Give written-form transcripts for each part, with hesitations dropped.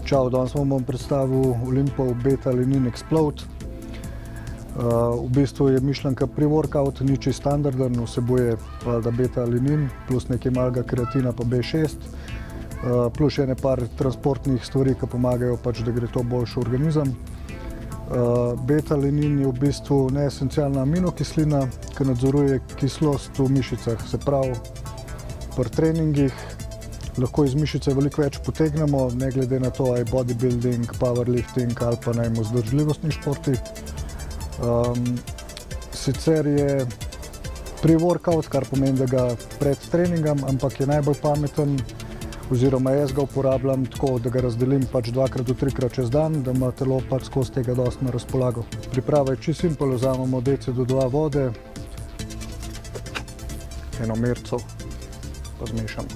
Čau, danes vam bom predstavil Olympov Beta-Alanine Explode. V bistvu je mišljenka pre-workout, ni čisto standarden, vsebuje beta-alanin plus nekaj malega kreatina pa B6, plus še par transportnih stvari, ki pomagajo, da gre to boljše v organizem. Beta-alanin je v bistvu neesencialna aminokislina, ki nadzoruje kislost v mišicah, se pravi pri treningih lahko iz mišice veliko več potegnemo, ne glede na to, ali je bodybuilding, powerlifting ali pa vzdržljivostni športi. Sicer je pre-workout, kar pomeni, da ga pred treningom, ampak je najbolj pameten, oziroma jaz ga uporabljam tako, da ga razdelim 2krat do 3krat čez dan, da ima telo skozi tega dosti na razpolago. Priprava je čisto simpel, vzamemo deci do 2 vode, eno merco pa zmešamo.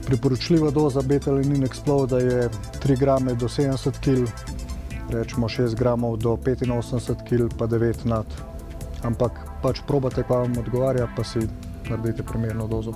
Priporočljiva doza Beta-Alanine Explode je 3 grame do 70 kg, rečemo 6 gramov do 85 kg pa 9 nad. Ampak probate, kaj vam odgovarja, pa si naredite primerno dozo.